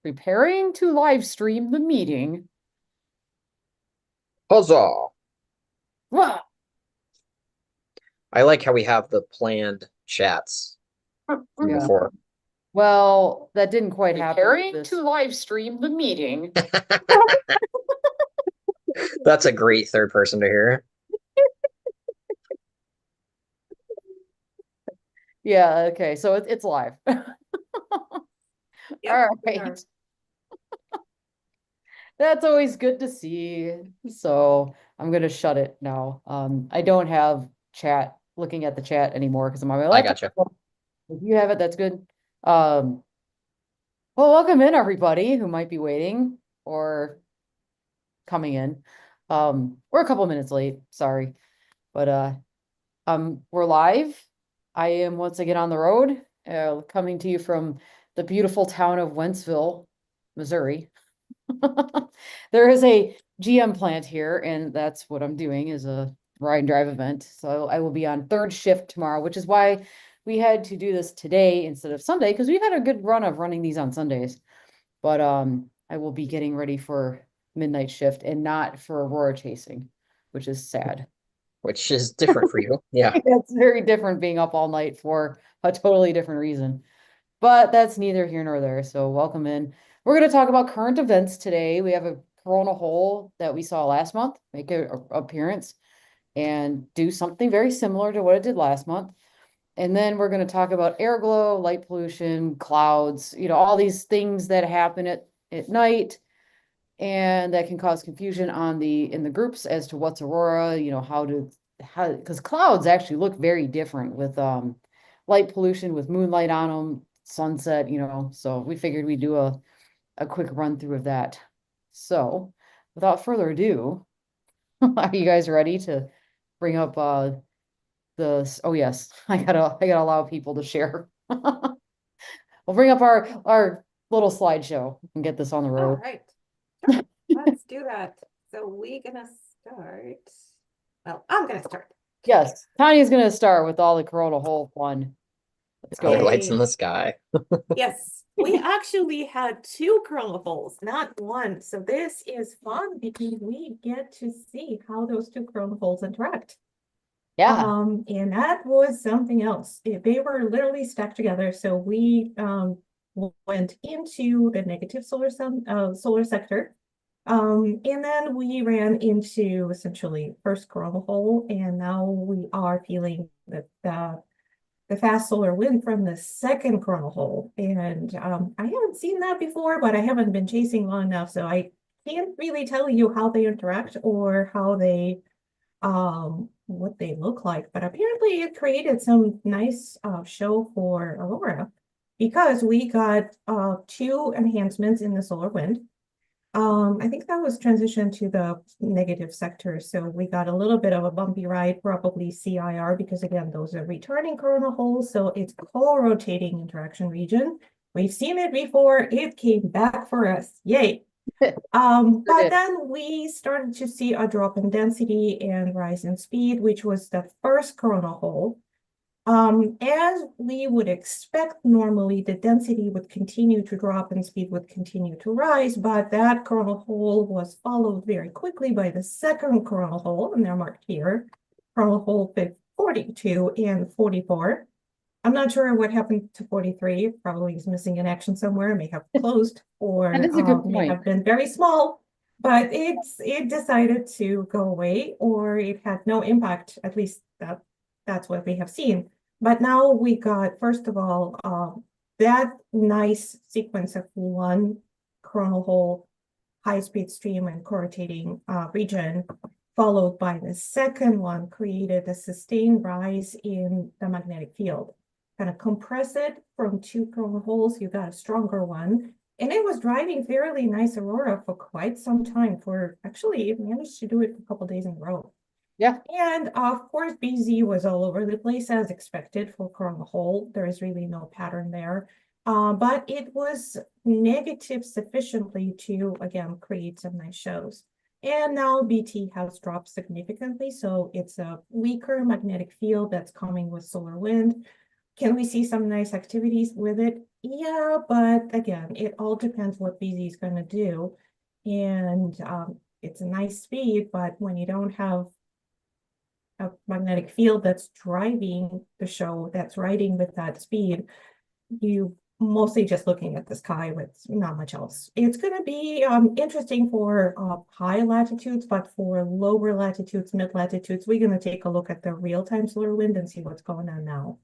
Preparing to live stream the meeting. Huzzah! Wow. I like how we have the planned chats from Yeah. before. Well, that didn't quite happen with Preparing this. to live stream the meeting. That's a great third person to hear. Yeah, okay, so it's live. Yep, All we are. right. That's always good to see. So I'm gonna shut it now. I don't have chat looking at the chat anymore because I'm on my I laptop. gotcha. If you have it, that's good. Um, well, welcome in everybody who might be waiting or coming in. We're a couple minutes late, sorry. But we're live. I am once again on the road, coming to you from the beautiful town of Wentzville, Missouri. There is a GM plant here, and that's what I'm doing is a ride and drive event. So I will be on third shift tomorrow, which is why we had to do this today instead of Sunday, because we've had a good run of running these on Sundays. But I will be getting ready for midnight shift and not for Aurora chasing, which is sad. Which is different for you. Yeah. That's very different being up all night for a totally different reason. But that's neither here nor there. So welcome in. We're going to talk about current events today. We have a Corona hole that we saw last month make an appearance and do something very similar to what it did last month. And then we're going to talk about air glow, light pollution, clouds, all these things that happen at night and that can cause confusion in the groups as to what's aurora, how because clouds actually look very different with light pollution with moonlight on them, sunset, so we figured we'd do a quick run through of that. So without further ado, are you guys ready to bring up oh yes, I gotta allow people to share. We'll bring up our little slideshow and get this on the All road. right. Sure. Let's do that. So we're gonna start. Well, I'm gonna start. Yes, Tanya's gonna start with all the Corona hole fun. Let's All the go. lights Yay. in the sky. Yes, we actually had two coronal holes, not one. So this is fun because we get to see how those two coronal holes interact. Yeah. And that was something else. They were literally stacked together. So we went into the negative solar sector. And then we ran into essentially first coronal hole, and now we are feeling that the fast solar wind from the second coronal hole. And I haven't seen that before, but I haven't been chasing long enough, so I can't really tell you how they interact or how they what they look like. But apparently it created some nice show for Aurora because we got two enhancements in the solar wind. I think that was transitioned to the negative sector. So we got a little bit of a bumpy ride, probably CIR, because again, those are returning coronal holes. So it's co-rotating interaction region. We've seen it before. It came back for us. Yay. But then we started to see a drop in density and rise in speed, which was the first coronal hole. As we would expect normally, the density would continue to drop and speed would continue to rise, but that coronal hole was followed very quickly by the second coronal hole, and they're marked here, coronal hole 42 and 44. I'm not sure what happened to 43. Probably is missing in action somewhere, may have closed, or That is a good may point. have been very small, but it decided to go away, or it had no impact, at least that's what we have seen. But now we got, first of all, that nice sequence of one coronal hole, high-speed stream and co-rotating region, followed by the second one, created a sustained rise in the magnetic field. Kind of compress it from two coronal holes, you got a stronger one. And it was driving fairly nice aurora for quite some time. Actually, it managed to do it for a couple days in a row. Yeah. And of course, BZ was all over the place as expected for coronal hole. There is really no pattern there. But it was negative sufficiently to, again, create some nice shows. And now BT has dropped significantly. So it's a weaker magnetic field that's coming with solar wind. Can we see some nice activities with it? Yeah, but again, it all depends what BZ is going to do. And it's a nice speed, but when you don't have a magnetic field that's driving the show, that's riding with that speed, you mostly just looking at the sky with not much else. It's going to be interesting for high latitudes, but for lower latitudes, mid latitudes, we're going to take a look at the real-time solar wind and see what's going on now.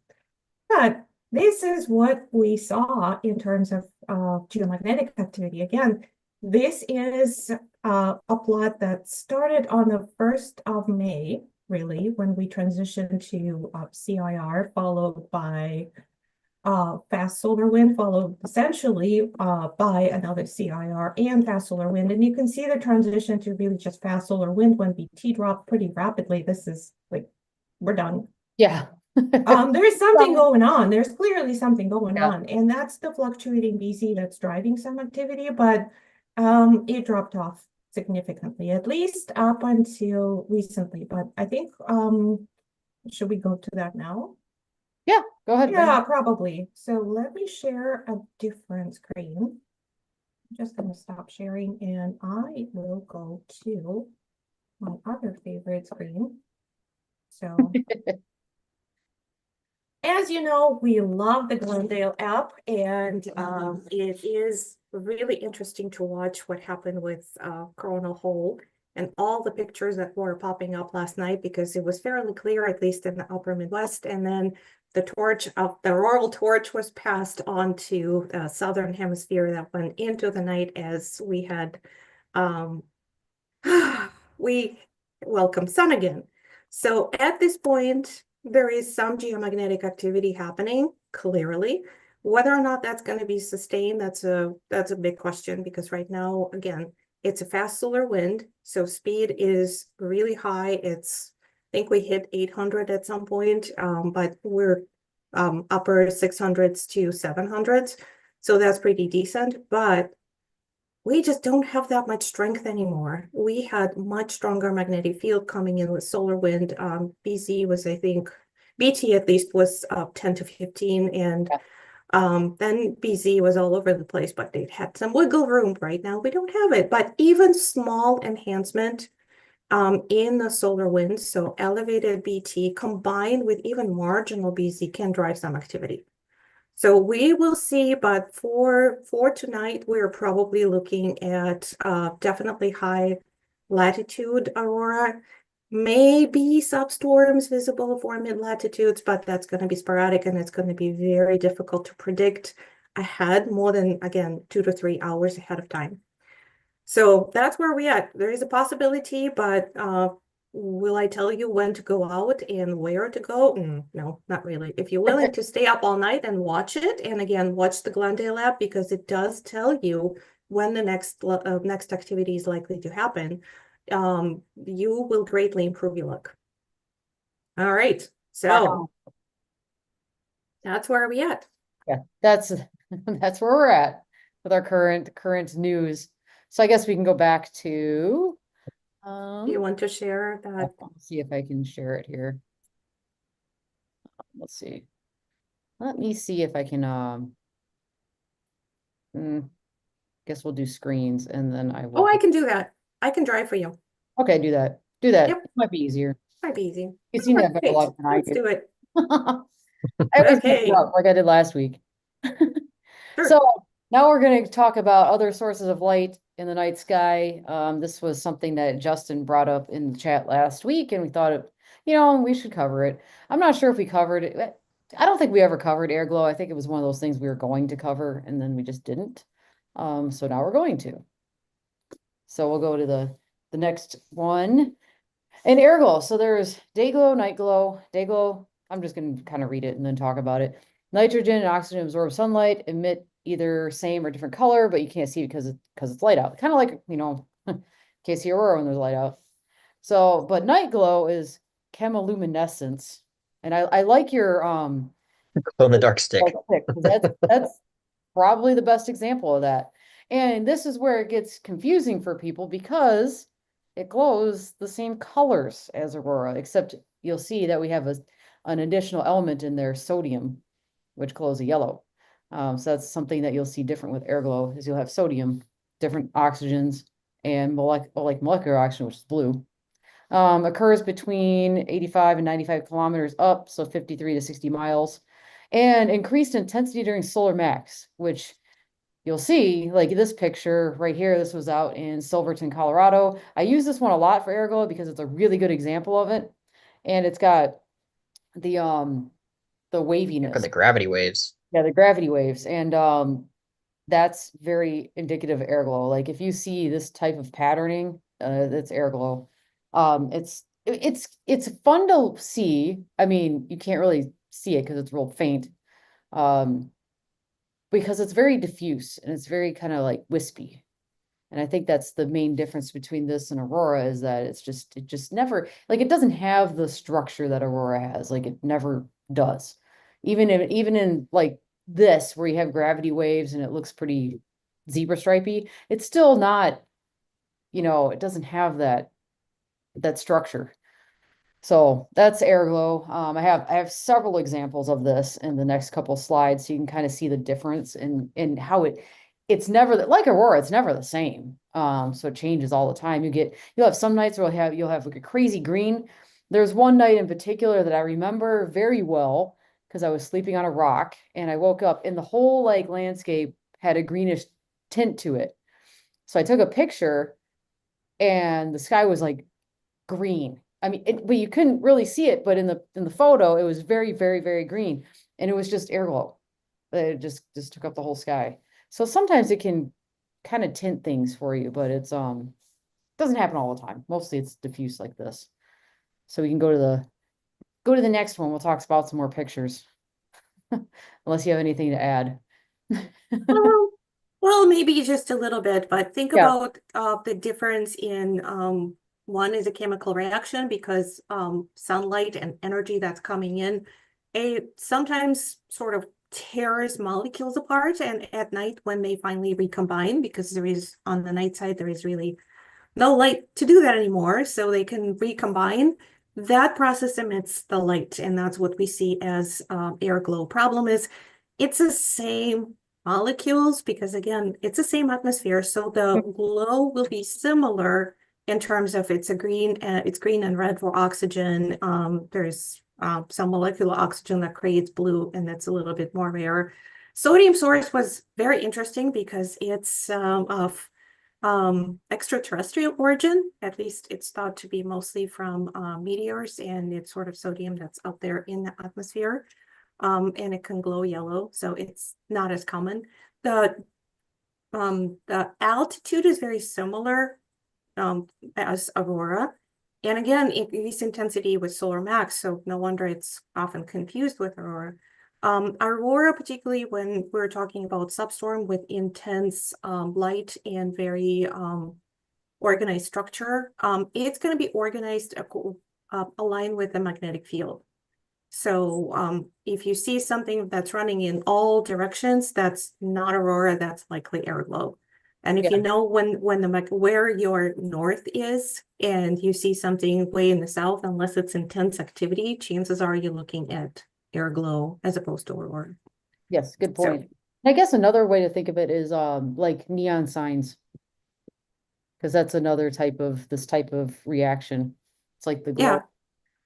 But this is what we saw in terms of geomagnetic activity. Again, this is a plot that started on the 1st of May, really, when we transitioned to CIR, followed by fast solar wind, followed essentially by another CIR and fast solar wind. And you can see the transition to really just fast solar wind when BT dropped pretty rapidly. This is like, we're done. Yeah. There's something going on. There's clearly something going Yeah. on, and that's the fluctuating BC that's driving some activity, but it dropped off significantly, at least up until recently. But I think should we go to that now? Yeah, go ahead. Yeah, probably. So let me share a different screen. I'm just going to stop sharing and I will go to my other favorite screen. So as you know, we love the Glendale app, and it is really interesting to watch what happened with Coronal Hole and all the pictures that were popping up last night, because it was fairly clear, at least in the upper Midwest. And then the torch of the auroral torch was passed on to the southern hemisphere that went into the night as we had we welcome sun again. So at this point, there is some geomagnetic activity happening, clearly. Whether or not that's going to be sustained, that's a big question, because right now, again, it's a fast solar wind, so speed is really high. I think we hit 800 at some point, but we're upper 600s to 700s, so that's pretty decent. But we just don't have that much strength anymore. We had much stronger magnetic field coming in with solar wind. BC was, I think, BT at least was 10 to 15, and then BZ was all over the place, but they had some wiggle room. Right now, we don't have it. But even small enhancement in the solar wind, so elevated BT combined with even marginal BZ can drive some activity. So we will see, but for tonight, we're probably looking at definitely high latitude aurora, maybe substorms visible for mid latitudes, but that's going to be sporadic and it's going to be very difficult to predict ahead, more than, again, 2 to 3 hours ahead of time. So that's where we're at. There is a possibility, but will I tell you when to go out and where to go? No, not really. If you're willing to stay up all night and watch it, and again, watch the Glendale app, because it does tell you when the next activity is likely to happen, you will greatly improve your luck. All right, so that's where we at. Yeah, that's where we're at with our current news. So I guess we can go back to Do you want to share that? let's see if I can share it here. Let's see. Let me see if I can guess we'll do screens and then I will. Oh, I can do that. I can drive for you. Okay, do that. Do that. Yep. It might be easier. Might be easy. You've seen that a lot than I Let's do. do it. I always mix Okay. it up like I did last week. Sure. So now we're going to talk about other sources of light in the night sky. This was something that Justin brought up in the chat last week, and we thought, we should cover it. I'm not sure if we covered it. I don't think we ever covered AIRGLOW. I think it was one of those things we were going to cover, and then we just didn't. So now we're going to. So we'll go to the next one. And AIRGLOW. So there's day glow, night glow. Day glow, I'm just going to kind of read it and then talk about it. Nitrogen and oxygen absorb sunlight, emit either same or different color, but you can't see it because it's light out. Kind of like, can't see aurora when there's light out. So, but night glow is chemiluminescence. And I like your Glow in the dark stick. That's probably the best example of that. And this is where it gets confusing for people, because it glows the same colors as aurora, except you'll see that we have an additional element in there, sodium. which glows a yellow. So that's something that you'll see different with AIRGLOW is you'll have sodium, different oxygens, and molecular oxygen, which is blue. Occurs between 85 and 95 kilometers up, so 53 to 60 miles, and increased intensity during solar max, which you'll see like this picture right here. This was out in Silverton, Colorado. I use this one a lot for AIRGLOW because it's a really good example of it. And it's got the Look waviness. at the gravity waves. Yeah, the gravity waves. And that's very indicative of AIRGLOW. Like if you see this type of patterning, that's AIRGLOW. It's fun to see. I mean, you can't really see it because it's real faint. Because it's very diffuse and it's very kind of like wispy. And I think that's the main difference between this and Aurora is that it just never, like it doesn't have the structure that Aurora has. Like it never does. Even in like this, where you have gravity waves and it looks pretty zebra stripey, it's still not, it doesn't have that structure. So that's AIRGLOW. I have several examples of this in the next couple slides, so you can kind of see the difference in how it's never like Aurora, it's never the same. So it changes all the time. You'll have some nights where you'll have like a crazy green. There's one night in particular that I remember very well because I was sleeping on a rock and I woke up and the whole like landscape had a greenish tint to it. So I took a picture and the sky was like green. I mean, but you couldn't really see it, but in the photo, it was very, very, very green, and it was just AIRGLOW. It just took up the whole sky. So sometimes it can kind of tint things for you, but it's doesn't happen all the time. Mostly it's diffuse like this. So we can go to the next one. We'll talk about some more pictures, unless you have anything to add. Well, well, maybe just a little bit, but think Yeah. about the difference in one is a chemical reaction because sunlight and energy that's coming in, sometimes sort of tears molecules apart, and at night when they finally recombine, because there is on the night side there is really no light to do that anymore, so they can recombine. That process emits the light, and that's what we see as AIRGLOW. Problem is, it's the same molecules because again, it's the same atmosphere, so the glow will be similar in terms of it's green and red for oxygen. There's some molecular oxygen that creates blue, and that's a little bit more rare. Sodium source was very interesting because it's of extraterrestrial origin. At least it's thought to be mostly from meteors, and it's sort of sodium that's out there in the atmosphere. And it can glow yellow, so it's not as common. The altitude is very similar as Aurora. And again, increased intensity with solar max, so no wonder it's often confused with Aurora. Aurora, particularly when we're talking about substorm with intense light and very organized structure, it's going to be organized aligned with the magnetic field. So if you see something that's running in all directions, that's not Aurora, that's likely AIRGLOW. And if you know where your north is and you see something way in the south, unless it's intense activity, chances are you're looking at AIRGLOW as opposed to Aurora. Yes, good point. I guess another way to think of it is like neon signs, because that's another this type of reaction. It's like the glow. Yeah.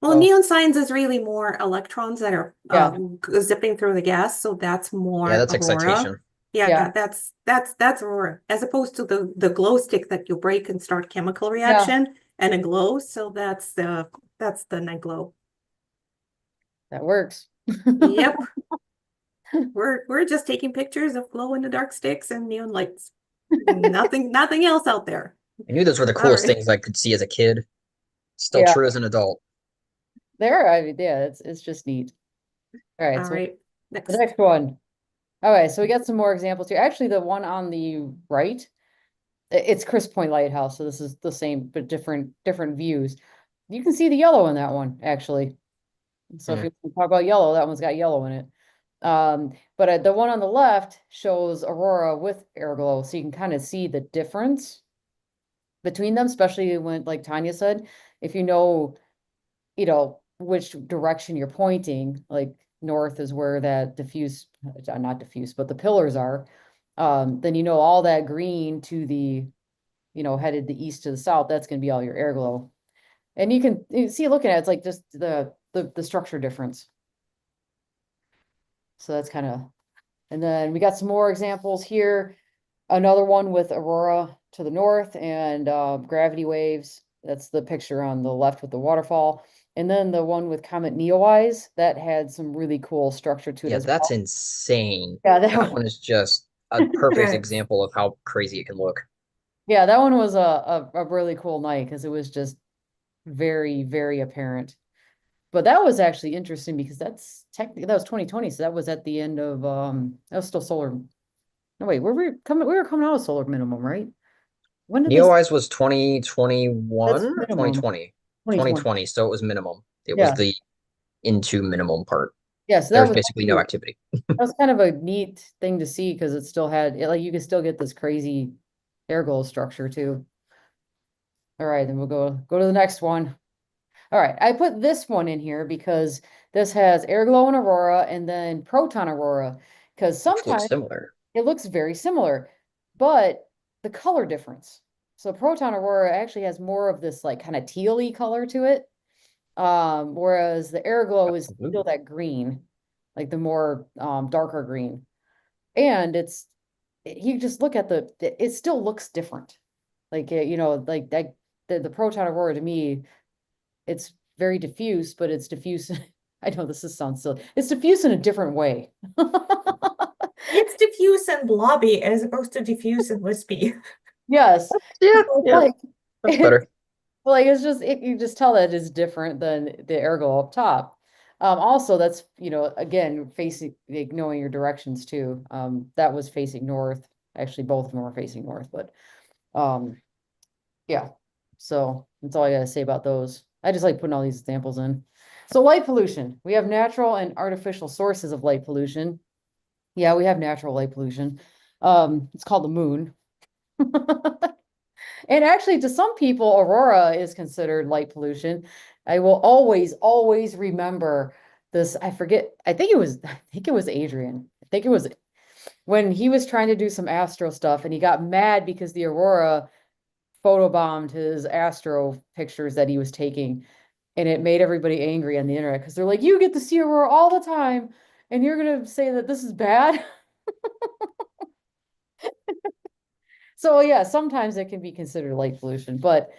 Well, neon signs is really more electrons that are zipping through the gas, so that's more that's Aurora. excitation. Yeah, that's Aurora, as opposed to the glow stick that you break and start chemical reaction and a glow. So that's the night glow. That works. Yep. We're just taking pictures of glow in the dark sticks and neon lights. Nothing else out there. I knew those were the coolest things I could see as a kid. Still true as an adult. I mean, it's just neat. All right, All right. The next one. All right, so we got some more examples here. Actually, the one on the right, it's Crisp Point Lighthouse, so this is the same but different views. You can see the yellow in that one, actually. So if you talk about yellow, that one's got yellow in it. But the one on the left shows Aurora with AIRGLOW, so you can kind of see the difference between them, especially when, like Tanya said, if you know which direction you're pointing, like north is where that diffuse, not diffuse, but the pillars are, then you know all that green to the, headed the east to the south, that's gonna be all your air glow. And you see looking at it, it's like just the structure difference. So that's kind of, and then we got some more examples here. Another one with Aurora to the north and gravity waves. That's the picture on the left with the waterfall. And then the one with Comet Neowise that had some really cool structure to it Yeah, as that's well. insane. Yeah, That one is just a perfect Yes. example of how crazy it can look. yeah, that one was a really cool night because it was just very, very apparent. But that was actually interesting because that's technically that was 2020, so that was at the end of that was still solar. No, wait, we were coming out of solar minimum, right? When did they say NeoEyes was that's 2021 or minimum? 2020? 2020. 2020, so it was minimum. It was Yeah. the into minimum part. Yeah, so There that was was basically no activity. that was kind of a neat thing to see because it still had like you could still get this crazy air glow structure too. All right, then we'll go to the next one. All right, I put this one in here because this has air glow and aurora and then proton aurora because Which looks sometimes similar. it looks very similar, but the color difference. So proton aurora actually has more of this like kind of tealy color to it. Whereas the air glow is still Ooh. that green, like the more darker green. And you just look at it still looks different. Like like that the proton aurora to me, it's very diffuse, but it's diffuse. I know this sounds silly. It's diffuse in a different way. It's diffuse and blobby as opposed to diffuse and wispy. Yes. Yeah, yeah, Like that's better. like it's just you just tell that it's different than the ergo up top. Also that's again facing like knowing your directions too. That was facing north. Actually, both of them were facing north, but um yeah. So that's all I gotta say about those. I just like putting all these examples in. So light pollution. We have natural and artificial sources of light pollution. Yeah, we have natural light pollution. It's called the moon. And actually, to some people, aurora is considered light pollution. I will always, always remember this. I forget. I think it was Adrian. I think it was when he was trying to do some astro stuff and he got mad because the aurora photobombed his astro pictures that he was taking. And it made everybody angry on the internet because they're like, you get to see aurora all the time, and you're gonna say that this is bad. So yeah, sometimes it can be considered light pollution, but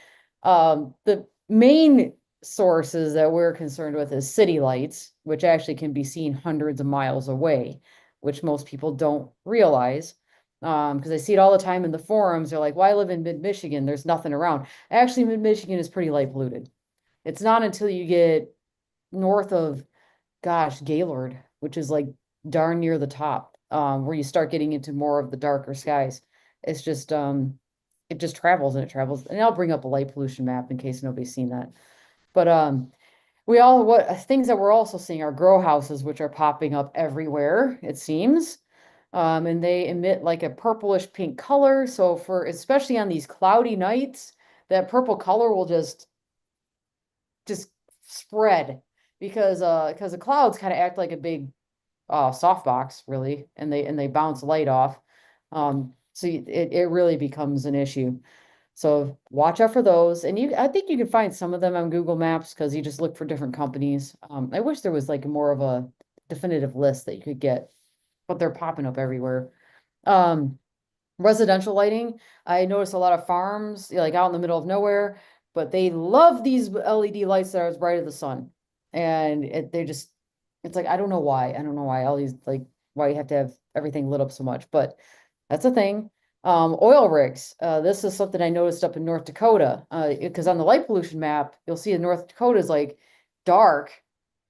the main sources that we're concerned with is city lights, which actually can be seen hundreds of miles away, which most people don't realize. Because I see it all the time in the forums. They're like, "Why live in mid-Michigan? There's nothing around." Actually, mid-Michigan is pretty light polluted. It's not until you get north of, gosh, Gaylord, which is like darn near the top, where you start getting into more of the darker skies. It's just it just travels and it travels. And I'll bring up a light pollution map in case nobody's seen that. But what things that we're also seeing are grow houses, which are popping up everywhere, it seems. And they emit like a purplish pink color. So for especially on these cloudy nights, that purple color will just spread because the clouds kind of act like a big softbox really, and they bounce light off. So it really becomes an issue. So watch out for those. And I think you can find some of them on Google Maps because you just look for different companies. I wish there was like more of a definitive list that you could get, but they're popping up everywhere. Um, Residential lighting, I notice a lot of farms, like out in the middle of nowhere, but they love these LED lights that are as bright as the sun. And it's like, I don't know why. I don't know why all these, like, why you have to have everything lit up so much, but that's a thing. Oil rigs. This is something I noticed up in North Dakota. Because on the light pollution map, you'll see in North Dakota is like dark,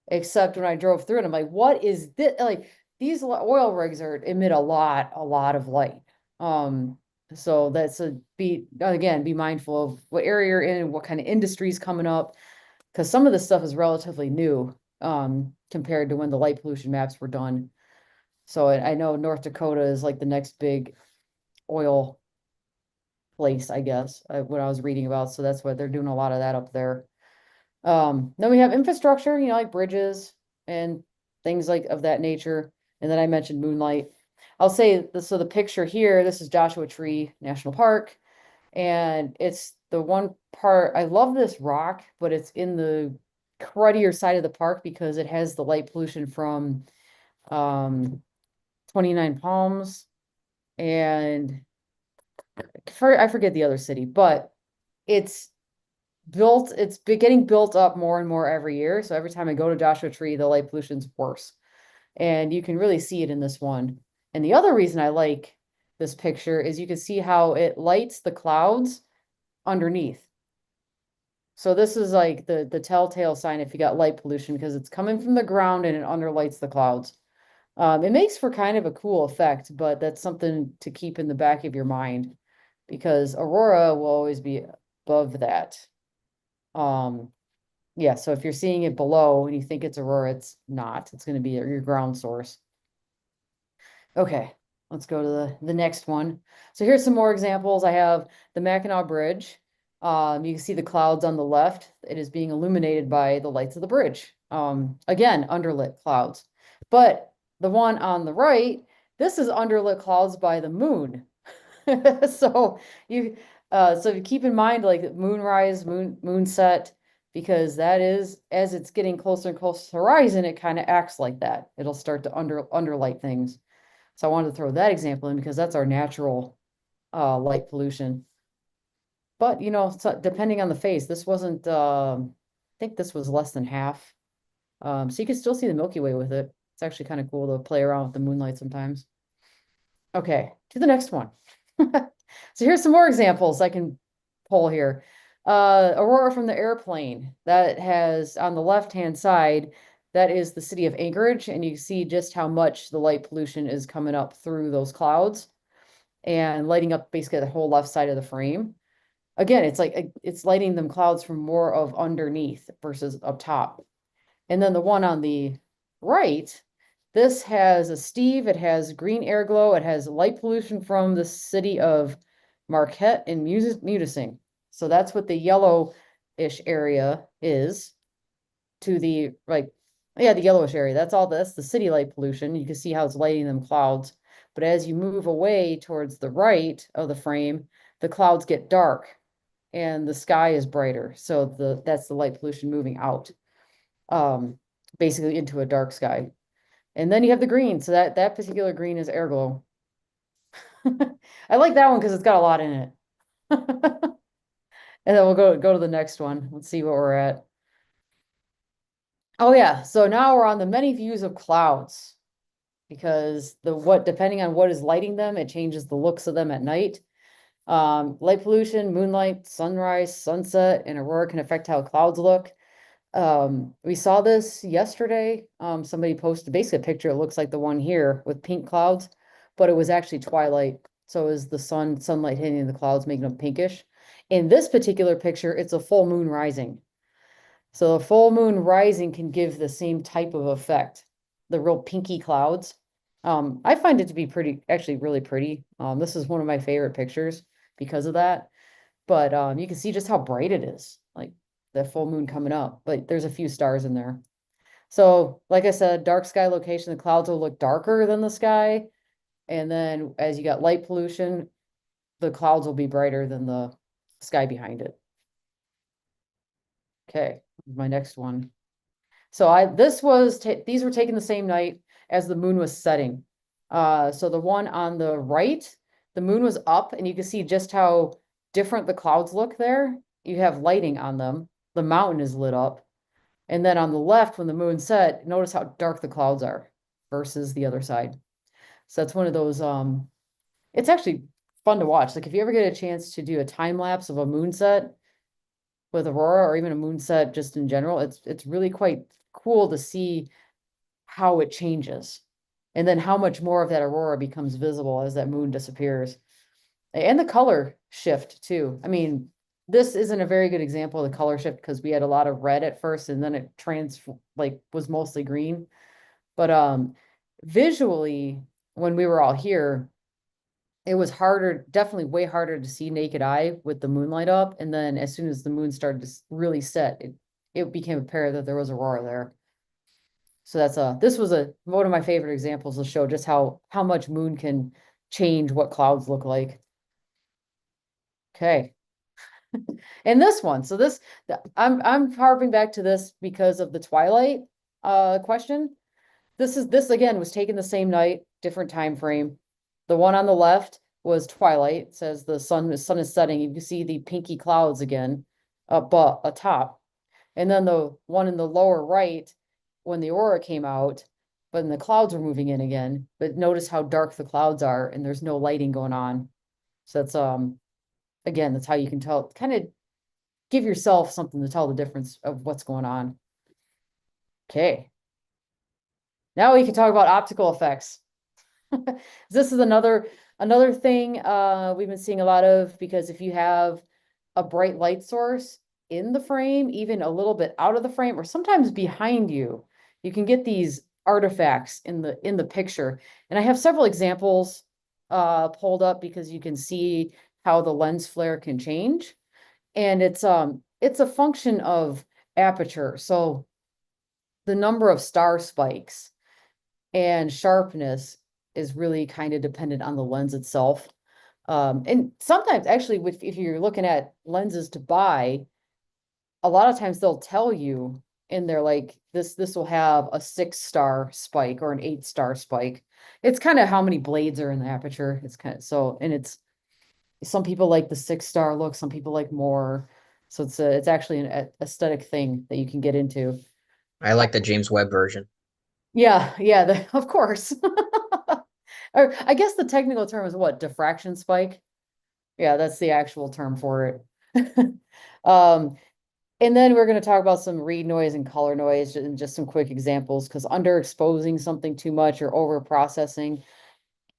except when I drove through it, I'm like, what is this? Like, these oil rigs emit a lot of light. Um, so that's be mindful of what area you're in, what kind of industries coming up, because some of this stuff is relatively new, compared to when the light pollution maps were done. So I know North Dakota is like the next big oil place, I guess, what I was reading about. So that's why they're doing a lot of that up there. Then we have infrastructure, like bridges and things like of that nature. And then I mentioned moonlight. I'll say this, so the picture here, this is Joshua Tree National Park. And it's the one part, I love this rock, but it's in the cruddier side of the park because it has the light pollution from 29 Palms and I forget the other city, but it's getting built up more and more every year. So every time I go to Joshua Tree, the light pollution's worse. And you can really see it in this one. And the other reason I like this picture is you can see how it lights the clouds underneath. So this is like the telltale sign if you got light pollution because it's coming from the ground and it underlights the clouds. It makes for kind of a cool effect, but that's something to keep in the back of your mind because Aurora will always be above that. Yeah, so if you're seeing it below and you think it's Aurora, it's not. It's going to be your ground source. Okay, let's go to the next one. So here's some more examples. I have the Mackinac Bridge. You can see the clouds on the left. It is being illuminated by the lights of the bridge. Again, underlit clouds. But the one on the right, this is underlit clouds by the moon. So you keep in mind like moonrise, moonset, because that is as it's getting closer and closer to the horizon, it kind of acts like that. It'll start to underlight things. So I wanted to throw that example in because that's our natural light pollution. But you know, so depending on the phase, this wasn't I think this was less than half. So you can still see the Milky Way with it. It's actually kind of cool to play around with the moonlight sometimes. Okay, to the next one. So here's some more examples I can pull here. Aurora from the airplane that has on the left-hand side, that is the city of Anchorage, and you see just how much the light pollution is coming up through those clouds and lighting up basically the whole left side of the frame. Again, it's like it's lighting them clouds from more of underneath versus up top. And then the one on the right, this has a Steve, it has green air glow, it has light pollution from the city of Marquette and Munising. So that's what the yellowish area is to the yeah, the yellowish area. That's the city light pollution. You can see how it's lighting them clouds. But as you move away towards the right of the frame, the clouds get dark and the sky is brighter. So that's the light pollution moving out. Basically into a dark sky. And then you have the green. So that particular green is AIRGLOW. I like that one because it's got a lot in it. And then we'll go to the next one. Let's see what we're at. Oh yeah, so now we're on the many views of clouds because depending on what is lighting them, it changes the looks of them at night. Light pollution, moonlight, sunrise, sunset, and aurora can affect how clouds look. We saw this yesterday. Somebody posted basically a picture. It looks like the one here with pink clouds, but it was actually twilight. So is the sunlight hitting the clouds, making them pinkish. In this particular picture, it's a full moon rising. So the full moon rising can give the same type of effect, the real pinky clouds. I find it to be actually really pretty. This is one of my favorite pictures because of that. But you can see just how bright it is, like the full moon coming up, but there's a few stars in there. So like I said, dark sky location, the clouds will look darker than the sky. And then as you got light pollution, the clouds will be brighter than the sky behind it. Okay, my next one. So these were taken the same night as the moon was setting. So the one on the right, the moon was up and you can see just how different the clouds look there. You have lighting on them. The mountain is lit up. And then on the left, when the moon set, notice how dark the clouds are versus the other side. So that's one of those, it's actually fun to watch. Like if you ever get a chance to do a time lapse of a moon set with Aurora or even a moon set just in general, it's really quite cool to see how it changes. And then how much more of that Aurora becomes visible as that moon disappears. And the color shift too. I mean, this isn't a very good example of the color shift because we had a lot of red at first and then it was mostly green. But visually, when we were all here, it was harder, definitely way harder to see naked eye with the moonlight up. And then as soon as the moon started to really set, it became apparent that there was aurora there. So this was one of my favorite examples to show just how much moon can change what clouds look like. Okay. And this one, so I'm harping back to this because of the twilight question. This again was taken the same night, different time frame. The one on the left was twilight. It says the sun is setting. You can see the pinky clouds again up atop. And then the one in the lower right, when the aurora came out, but then the clouds were moving in again. But notice how dark the clouds are, and there's no lighting going on. So that's again, that's how you can tell, kind of give yourself something to tell the difference of what's going on. Okay. Now we can talk about optical effects. This is another thing we've been seeing a lot of, because if you have a bright light source in the frame, even a little bit out of the frame, or sometimes behind you, you can get these artifacts in the picture. And I have several examples pulled up because you can see how the lens flare can change. And it's a function of aperture. So the number of star spikes and sharpness is really kind of dependent on the lens itself. And sometimes actually if you're looking at lenses to buy, a lot of times they'll tell you in there like this will have a 6-star spike or an 8-star spike. It's kind of how many blades are in the aperture. It's kind of so, and it's some people like the 6-star look, some people like more. So it's actually an aesthetic thing that you can get into. I like the James Webb version. Yeah, of course. Or I guess the technical term is what? Diffraction spike? Yeah, that's the actual term for it. And then we're going to talk about some read noise and color noise and just some quick examples, because underexposing something too much or over processing,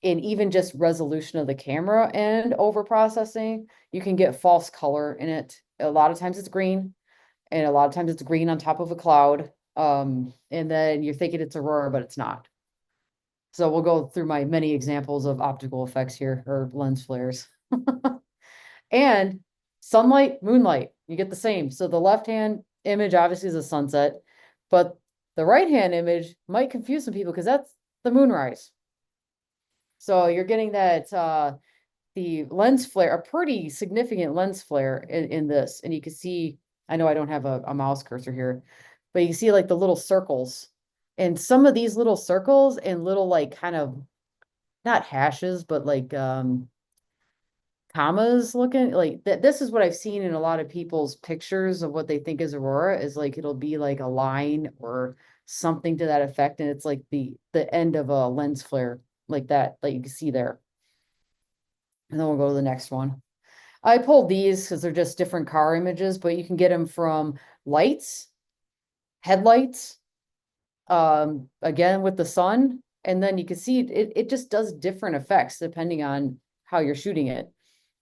and even just resolution of the camera and over processing, you can get false color in it. A lot of times it's green, and a lot of times it's green on top of a cloud. And then you're thinking it's aurora, but it's not. So we'll go through my many examples of optical effects here, or lens flares. And sunlight, moonlight, you get the same. So the left-hand image obviously is a sunset, but the right-hand image might confuse some people because that's the moonrise. So you're getting that the lens flare, a pretty significant lens flare in this. And you can see, I know I don't have a mouse cursor here, but you can see like the little circles. And some of these little circles and little like kind of not hashes, but like commas looking like that. This is what I've seen in a lot of people's pictures of what they think is aurora, is like it'll be like a line or something to that effect, and it's like the end of a lens flare like that you can see there. And then we'll go to the next one. I pulled these because they're just different car images, but you can get them from lights, headlights, again with the sun, and then you can see it just does different effects depending on how you're shooting it.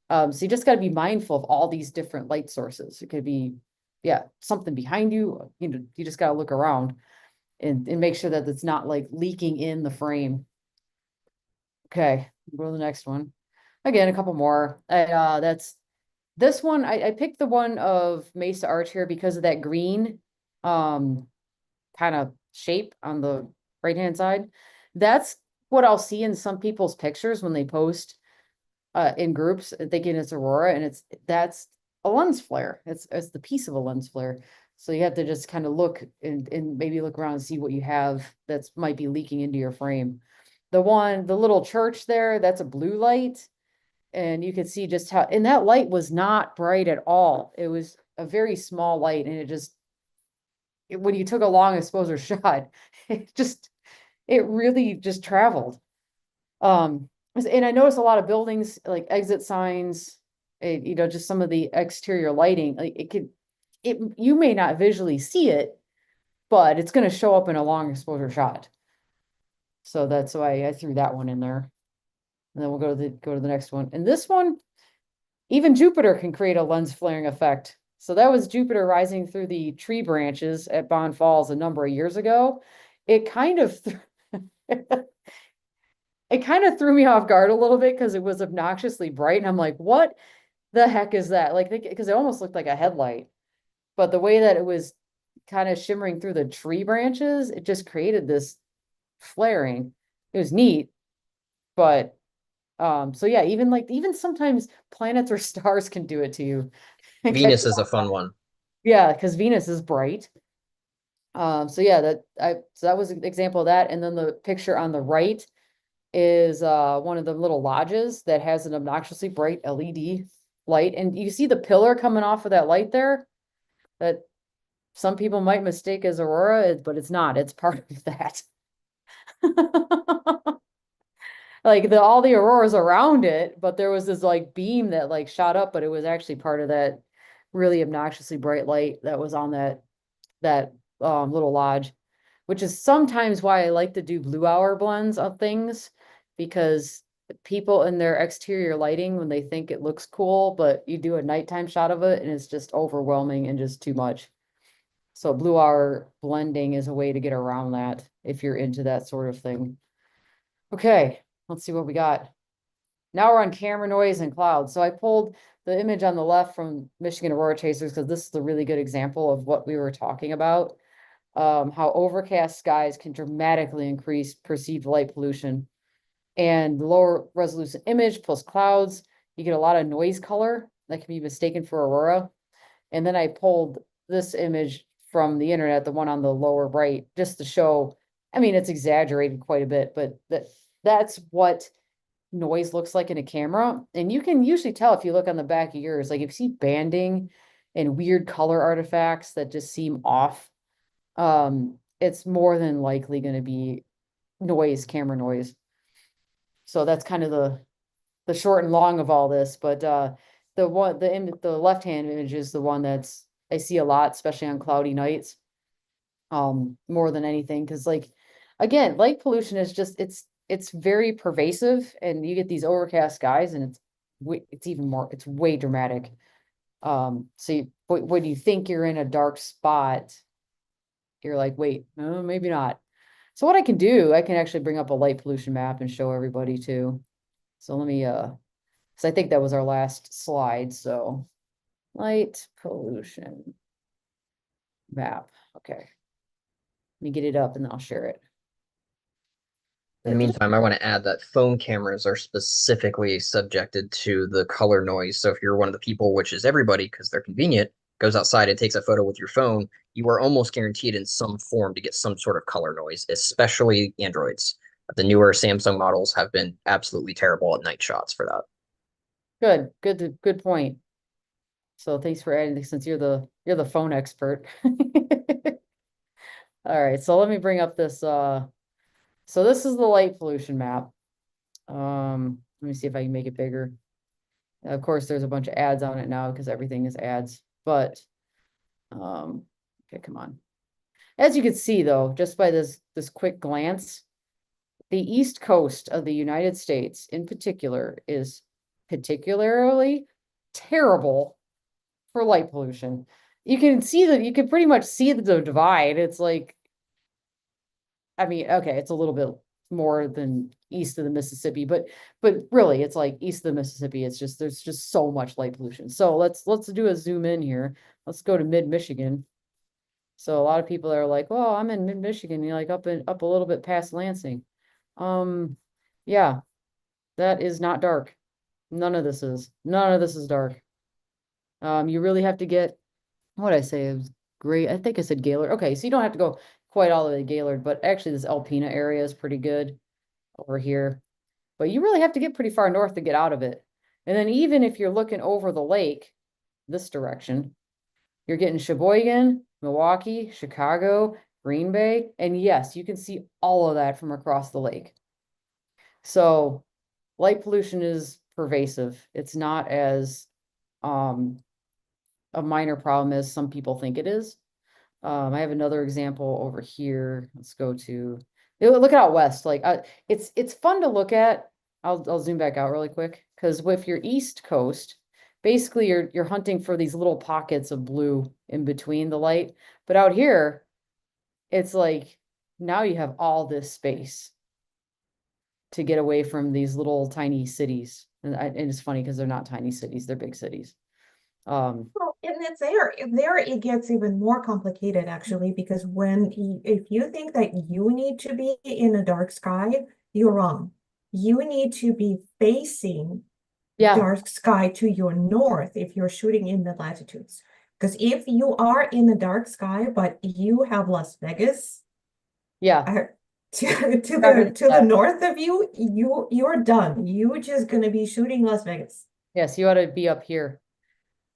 So you just got to be mindful of all these different light sources. It could be, yeah, something behind you, you just got to look around and make sure that it's not like leaking in the frame. Okay, go to the next one. Again, a couple more. That's this one. I picked the one of Mesa Arch here because of that green kind of shape on the right-hand side. That's what I'll see in some people's pictures when they post in groups thinking it's aurora, and that's a lens flare. It's the piece of a lens flare. So you have to just kind of look and maybe look around and see what you have that's might be leaking into your frame. The little church there, that's a blue light. And you can see just how, and that light was not bright at all. It was a very small light, and when you took a long exposure shot, it really just traveled. And I noticed a lot of buildings, like exit signs, just some of the exterior lighting, like you may not visually see it, but it's going to show up in a long exposure shot. So that's why I threw that one in there. And then we'll go to the next one. And this one, even Jupiter can create a lens flaring effect. So that was Jupiter rising through the tree branches at Bond Falls a number of years ago. It kind of it kind of threw me off guard a little bit because it was obnoxiously bright. And I'm like, what the heck is that? Like, because it almost looked like a headlight. But the way that it was kind of shimmering through the tree branches, it just created this flaring. It was neat, but so yeah, even sometimes planets or stars can do it to you. Venus is a fun one. Yeah, because Venus is bright. So yeah, so that was an example of that. And then the picture on the right is one of the little lodges that has an obnoxiously bright LED light. And you see the pillar coming off of that light there that some people might mistake as Aurora, but it's not. It's part of that. Like all the auroras around it, but there was this like beam that like shot up, but it was actually part of that really obnoxiously bright light that was on that little lodge, which is sometimes why I like to do blue hour blends of things, because people in their exterior lighting, when they think it looks cool, but you do a nighttime shot of it and it's just overwhelming and just too much. So blue hour blending is a way to get around that if you're into that sort of thing. Okay, let's see what we got. Now we're on camera noise and clouds. So I pulled the image on the left from Michigan Aurora Chasers because this is a really good example of what we were talking about. How overcast skies can dramatically increase perceived light pollution. And lower resolution image plus clouds, you get a lot of noise color that can be mistaken for aurora. And then I pulled this image from the internet, the one on the lower right, just to show, I mean, it's exaggerated quite a bit, but that's what noise looks like in a camera. And you can usually tell if you look on the back of yours, like if you see banding and weird color artifacts that just seem off, it's more than likely going to be noise, camera noise. So that's kind of the short and long of all this. But the left hand image is the one that's I see a lot, especially on cloudy nights. More than anything, because like again, light pollution is just it's very pervasive, and you get these overcast skies, and it's even more, it's way dramatic. So when you think you're in a dark spot, you're like, wait, no, maybe not. So what I can do, I can actually bring up a light pollution map and show everybody too. So let me, so I think that was our last slide. So light pollution map. Okay. Let me get it up and I'll share it. In the meantime, I want to add that phone cameras are specifically subjected to the color noise. So if you're one of the people, which is everybody, because they're convenient, goes outside and takes a photo with your phone, you are almost guaranteed in some form to get some sort of color noise, especially Androids. The newer Samsung models have been absolutely terrible at night shots for that. Good point. So thanks for adding this since you're the phone expert. All right, so let me bring up this so this is the light pollution map. Let me see if I can make it bigger. Of course, there's a bunch of ads on it now because everything is ads, but okay, come on. As you can see though, just by this quick glance, the East Coast of the United States in particular is particularly terrible for light pollution. You can see that you can pretty much see the divide. It's like, I mean, okay, it's a little bit more than east of the Mississippi, but really it's like east of the Mississippi. It's just there's just so much light pollution. So let's do a zoom in here. Let's go to mid-Michigan. So a lot of people are like, "Oh, I'm in mid-Michigan." You're like up a little bit past Lansing. Yeah, that is not dark. None of this is. None of this is dark. You really have to get what I say is great. I think I said Gaylord. Okay, so you don't have to go quite all the way to Gaylord, but actually this Alpena area is pretty good over here. But you really have to get pretty far north to get out of it. And then even if you're looking over the lake, this direction, you're getting Sheboygan, Milwaukee, Chicago, Green Bay, and yes, you can see all of that from across the lake. So light pollution is pervasive. It's not as a minor problem as some people think it is. I have another example over here. Let's go to look out west. Like it's fun to look at. I'll zoom back out really quick because with your East Coast, basically you're hunting for these little pockets of blue in between the light. But out here, it's like now you have all this space to get away from these little tiny cities. And it's funny because they're not tiny cities, they're big cities. Well, and it's there it gets even more complicated actually, because if you think that you need to be in a dark sky, you're wrong. You need to be facing yeah, dark sky to your north if you're shooting in the latitudes. Because if you are in the dark sky, but you have Las Vegas yeah. uh, to Not gonna do the that. north of you, you're done. You're just gonna be shooting Las Vegas. Yes, you ought to be up here.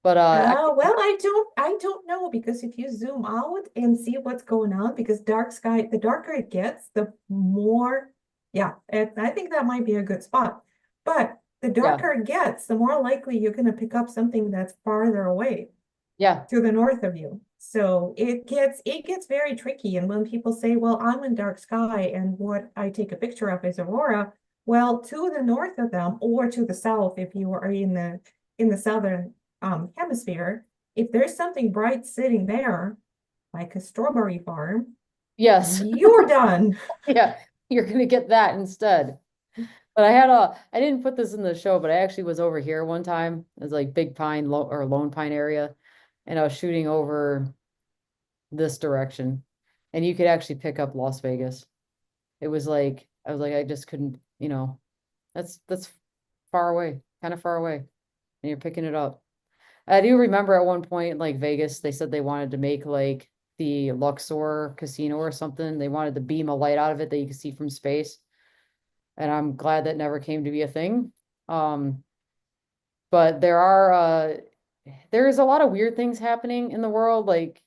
But Well, I don't know, because if you zoom out and see what's going on, because dark sky, the darker it gets, the more, yeah, and I think that might be a good spot. But the yeah, darker it gets, the more likely you're going to pick up something that's farther away yeah, to the north of you. So it gets very tricky. And when people say, well, I'm in dark sky and what I take a picture of is Aurora, well, to the north of them or to the south, if you are in the southern hemisphere, if there's something bright sitting there, like a strawberry farm, yes, you're done. yeah. You're gonna get that instead. But I didn't put this in the show, but I actually was over here one time. It was like Big Pine or Lone Pine area, and I was shooting over this direction, and you could actually pick up Las Vegas. It was like I was like I just couldn't, that's far away, kind of far away, and you're picking it up. I do remember at one point, like Vegas, they said they wanted to make like the Luxor casino or something. They wanted to beam a light out of it that you could see from space. And I'm glad that never came to be a thing. Um, but there is a lot of weird things happening in the world. Like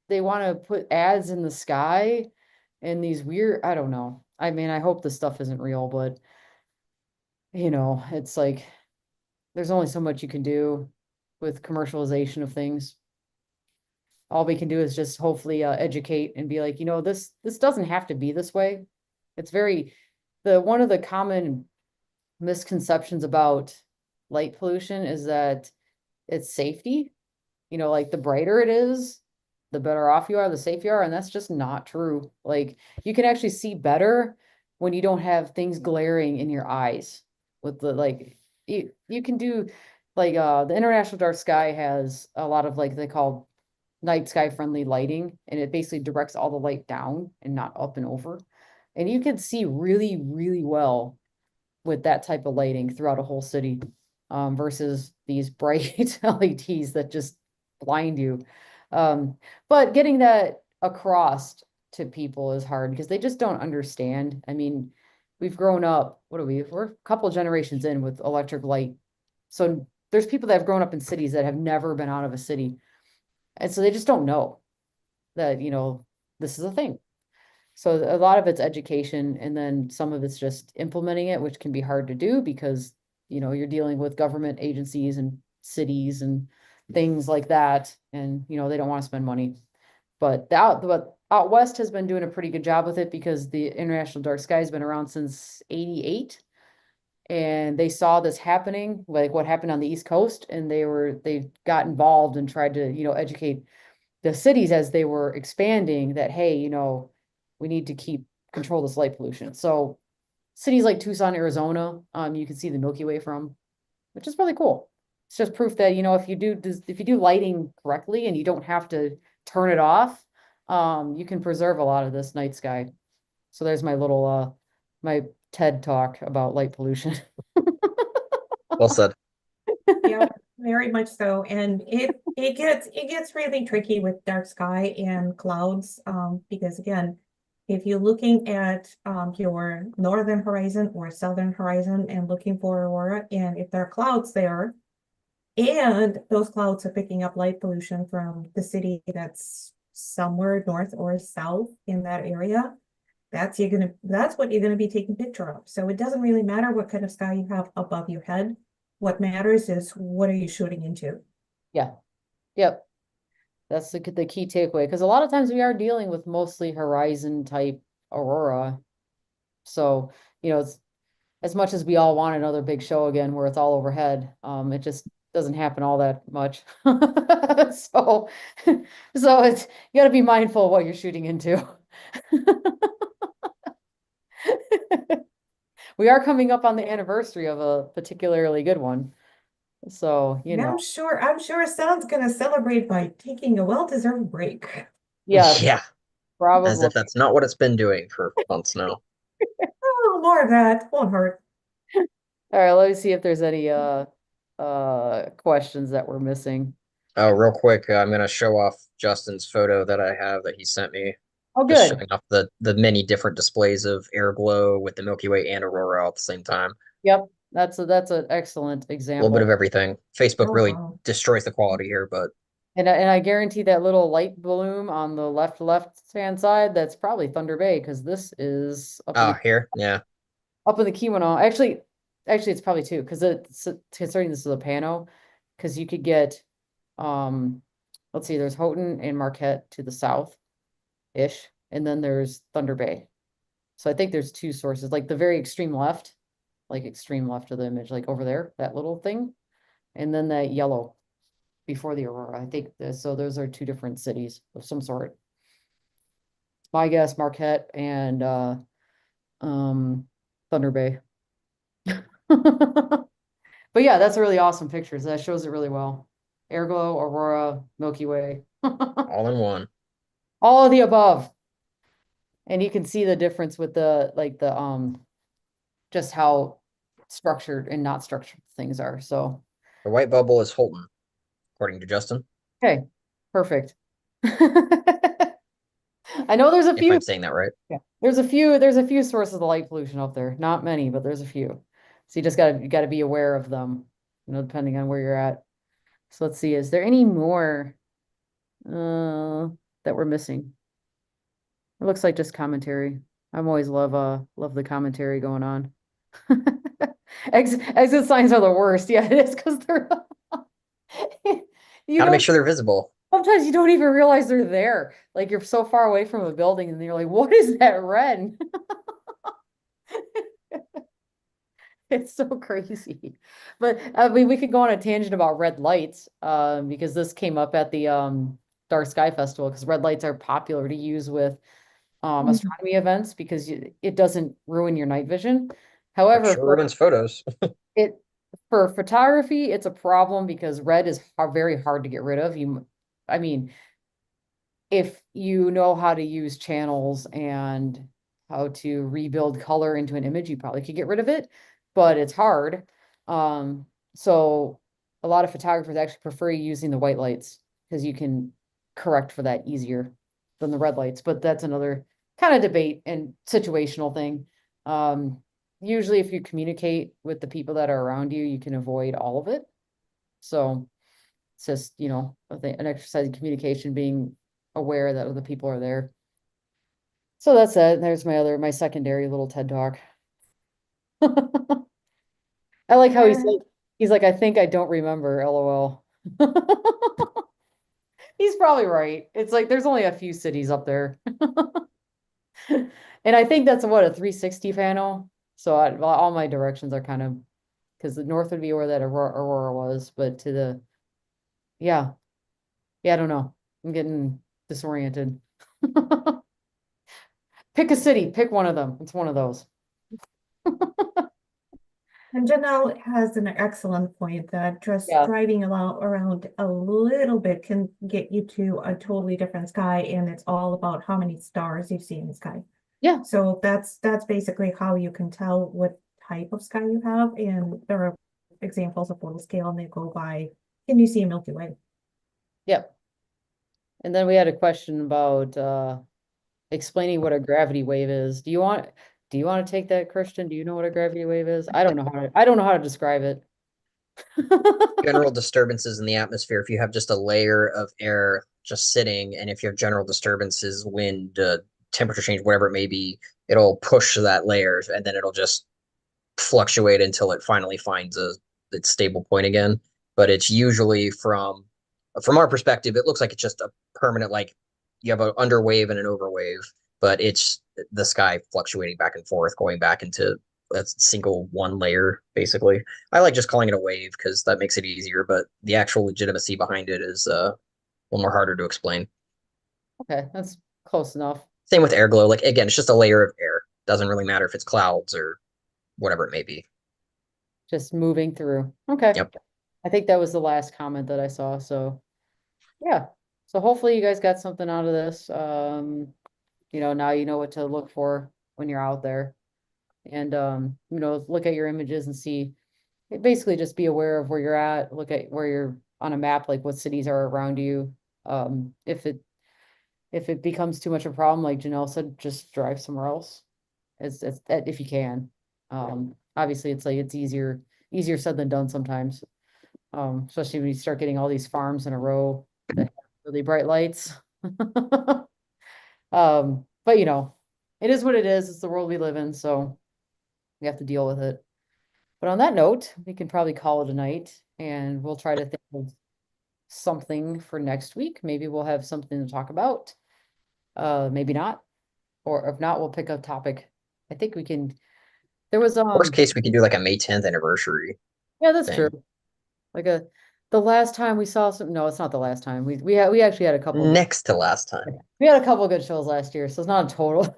they want to put ads in the sky and these weird, I don't know. I mean, I hope this stuff isn't real, but it's like there's only so much you can do with commercialization of things. All we can do is just hopefully educate and be like, this doesn't have to be this way. It's very the one of the common misconceptions about light pollution is that it's safety. Like the brighter it is, the better off you are, the safe you are, and that's just not true. Like you can actually see better when you don't have things glaring in your eyes with the like you can do like the International Dark Sky has a lot of like they call night sky friendly lighting, and it basically directs all the light down and not up and over. And you can see really, really well with that type of lighting throughout a whole city, versus these bright LEDs that just blind you. But getting that across to people is hard because they just don't understand. I mean, we've grown up, we're a couple generations in with electric light. So there's people that have grown up in cities that have never been out of a city. And so they just don't know that, this is a thing. So a lot of it's education, and then some of it's just implementing it, which can be hard to do because, you're dealing with government agencies and cities and things like that. And, they don't want to spend money. But out west has been doing a pretty good job with it because the International Dark Sky has been around since 88. And they saw this happening, like what happened on the East Coast, and they got involved and tried to, educate the cities as they were expanding that, hey, we need to keep control this light pollution. So cities like Tucson, Arizona, you can see the Milky Way from, which is really cool. It's just proof that, if you do lighting correctly and you don't have to turn it off, you can preserve a lot of this night sky. So there's my little my TED talk about light pollution. Well said. Yeah, very much so. And it gets really tricky with dark sky and clouds, because again, if you're looking at your northern horizon or southern horizon and looking for aurora, and if there are clouds there, and those clouds are picking up light pollution from the city that's somewhere north or south in that area, that's what you're gonna be taking picture of. So it doesn't really matter what kind of sky you have above your head. What matters is what are you shooting into? Yeah. Yep. That's the key takeaway because a lot of times we are dealing with mostly horizon type aurora. So, it's as much as we all want another big show again where it's all overhead, it just doesn't happen all that much. So, so you got to be mindful of what you're shooting into. We are coming up on the anniversary of a particularly good one. So, you And know, I'm sure Sun's gonna celebrate by taking a well-deserved break. yes, Yeah, as probably. if that's not what it's been doing for months now. Oh, more of that won't hurt. All right, let me see if there's any questions that we're missing. Oh, real quick, I'm gonna show off Justin's photo that I have that he sent me, Oh, just good. showing off the many different displays of AIRGLOW with the Milky Way and Aurora all at the same time. Yep, that's an excellent A little bit example. of everything. Facebook Oh, really wow. destroys the quality here, but And I guarantee that little light bloom on the left-hand side, that's probably Thunder Bay, because this is oh, here, yeah, up in the Kimono. Actually, it's probably two, because it's considering this is a pano, because you could get, let's see, there's Houghton and Marquette to the south-ish, and then there's Thunder Bay. So I think there's two sources, like the very extreme left, like extreme left of the image, like over there, that little thing, and then that yellow before the Aurora. I think so those are two different cities of some sort. My guess, Marquette and um Thunder Bay. But yeah, that's really awesome pictures. That shows it really well. Airglow, Aurora, Milky Way. all in one. All of the above. And you can see the difference with the like the just how structured and not structured things are. So The white bubble is Holton, according to Justin, okay, perfect. I know there's a if few. I'm saying that right. Yeah, there's a few sources of light pollution up there. Not many, but there's a few. So you gotta be aware of them, depending on where you're at. So let's see, is there any more that we're missing? It looks like just commentary. I'm always love the commentary going on. Exit signs are the worst. Yeah, it is because they're you Gotta make don't sure they're visible. sometimes you don't even realize they're there. Like you're so far away from a building and you're like, what is that red? It's so crazy. But I mean, we could go on a tangent about red lights, because this came up at the Dark Sky Festival, because red lights are popular to use with Mhm. astronomy events because it doesn't ruin your night vision. It However, sure ruins photos. it for photography, it's a problem because red is very hard to get rid of. I mean, if you know how to use channels and how to rebuild color into an image, you probably could get rid of it, but it's hard. So a lot of photographers actually prefer using the white lights because you can correct for that easier than the red lights, but that's another kind of debate and situational thing. Usually if you communicate with the people that are around you, you can avoid all of it. So it's just, an exercise in communication, being aware that other people are there. So that's it. There's my secondary little TED talk. I like how Yeah. he's like, I think I don't remember, LOL. He's probably right. It's like there's only a few cities up there. And I think that's what, a 360 panel. So well, all my directions are kind of, because the north would be where that Aurora was, but to the, yeah. Yeah, I don't know. I'm getting disoriented. Pick a city, pick one of them. It's one of those. And Janelle has an excellent point that just Yeah. driving around a little bit can get you to a totally different sky, and it's all about how many stars you see in the sky. Yeah. So that's basically how you can tell what type of sky you have, and there are examples of little scale, and they go by, can you see a Milky Way? Yep. And then we had a question about explaining what a gravity wave is. Do you want to take that, Christian? Do you know what a gravity wave is? I don't know how to describe it. General disturbances in the atmosphere. If you have just a layer of air just sitting, and if you have general disturbances, wind, temperature change, whatever it may be, it'll push that layer, and then it'll just fluctuate until it finally finds its stable point again. But it's usually from our perspective, it looks like it's just a permanent, like you have an under wave and an over wave, but it's the sky fluctuating back and forth, going back into a single one layer, basically. I like just calling it a wave because that makes it easier, but the actual legitimacy behind it is a little more harder to explain. Okay, that's close enough. Same with air glow. Like again, it's just a layer of air. Doesn't really matter if it's clouds or whatever it may be. Just moving through. Okay. Yep. I think that was the last comment that I saw, so yeah. So hopefully you guys got something out of this. Now you know what to look for when you're out there. And look at your images and see, basically just be aware of where you're at, look at where you're on a map, like what cities are around you. If it becomes too much of a problem, like Janelle said, just drive somewhere else. It's if you can. Obviously it's easier said than done sometimes. Especially when you start getting all these farms in a row that have really bright lights. But it is what it is. It's the world we live in, so we have to deal with it. But on that note, we can probably call it a night, and we'll try to think of something for next week. Maybe we'll have something to talk about. Maybe not. Or if not, we'll pick a topic. I think we can. There was Worst case, we could do like a May 10th anniversary yeah, that's thing. true. Like the last time we saw some, no, it's not the last time. We actually had a couple Next to last time. we had a couple good shows last year, so it's not a total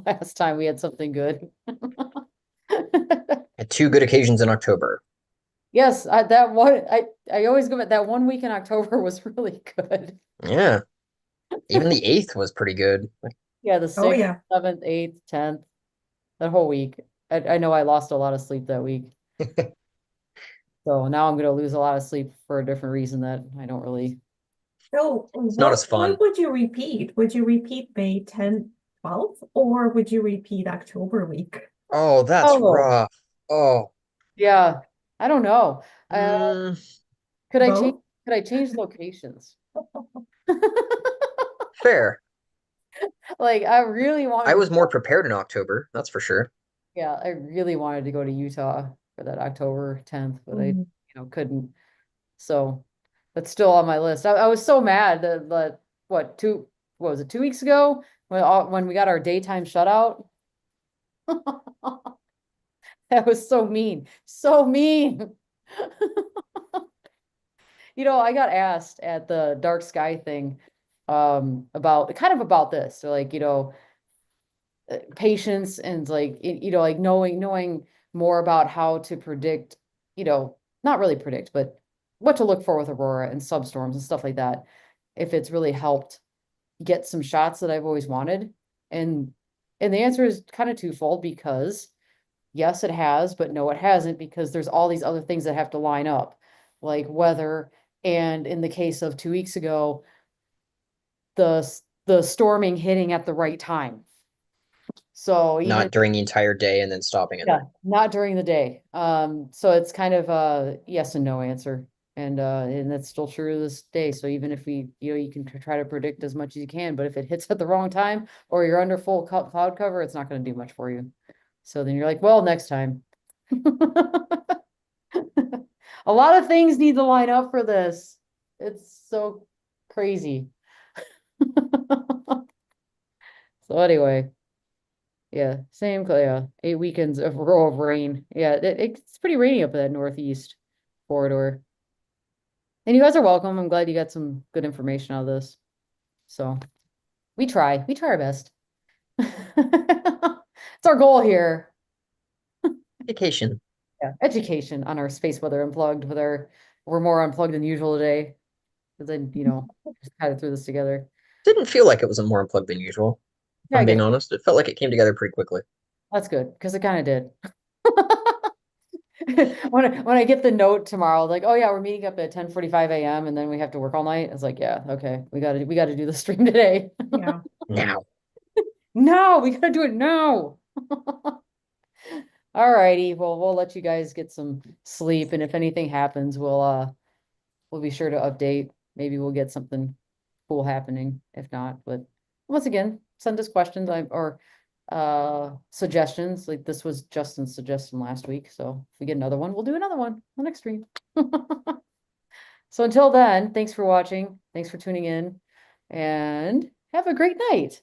last time we had something good. Had two good occasions in October. Yes, I always go back, that one week in October was really good. Yeah. Even the 8th was pretty good. Yeah, the Oh, 6th, yeah. 7th, 8th, 10th, that whole week. I know I lost a lot of sleep that week. So now I'm gonna lose a lot of sleep for a different reason that I don't really. So It's not as fun. what would you repeat? Would you repeat May 10th, 12th, or would you repeat October week? Oh, that's Oh. rough. Oh. Yeah, I don't know. Mm, Could I Both? change locations? fair. Like I really wanted I to was more prepared in October, that's for sure. Yeah, I really wanted to go to Utah for that October 10th, but I, Mhm. couldn't. So that's still on my list. I was so mad that what was it, 2 weeks ago when we got our daytime shutout? That was so mean. So mean. I got asked at the dark sky thing about this. So like, patience and like like knowing more about how to predict, not really predict, but what to look for with Aurora and substorms and stuff like that, if it's really helped get some shots that I've always wanted. And the answer is kind of twofold, because yes, it has, but no, it hasn't, because there's all these other things that have to line up, like weather, and in the case of 2 weeks ago, the storming hitting at the right time. So even Not during the entire day and then stopping it. yeah, not during the day. So it's kind of a yes and no answer. And that's still true to this day. So even if you can try to predict as much as you can, but if it hits at the wrong time or you're under full cloud cover, it's not going to do much for you. So then you're like, well, next time. A lot of things need to line up for this. It's so crazy. So anyway. Yeah, yeah, 8 weekends of row of rain. Yeah, it's pretty rainy up in that northeast corridor. And you guys are welcome. I'm glad you got some good information out of this. So we try our best. It's our goal here. Vacation. Yeah, education on our space weather unplugged we're more unplugged than usual today. Because then, just kind of threw this together. Didn't feel like it was more unplugged than usual. If Yeah, I I'm being guess honest. It felt like it came together pretty quickly. that's good, because it kind of did. When I get the note tomorrow, like, oh yeah, we're meeting up at 10:45 a.m. and then we have to work all night. It's like, yeah, okay, we gotta do the stream today. Yeah. Now. No, we gotta do it now. All righty, well, we'll let you guys get some sleep, and if anything happens, we'll be sure to update. Maybe we'll get something cool happening. If not, but once again, send us questions or suggestions. Like this was Justin's suggestion last week, so if we get another one, we'll do another one on the next stream. So until then, thanks for watching, thanks for tuning in, and have a great night.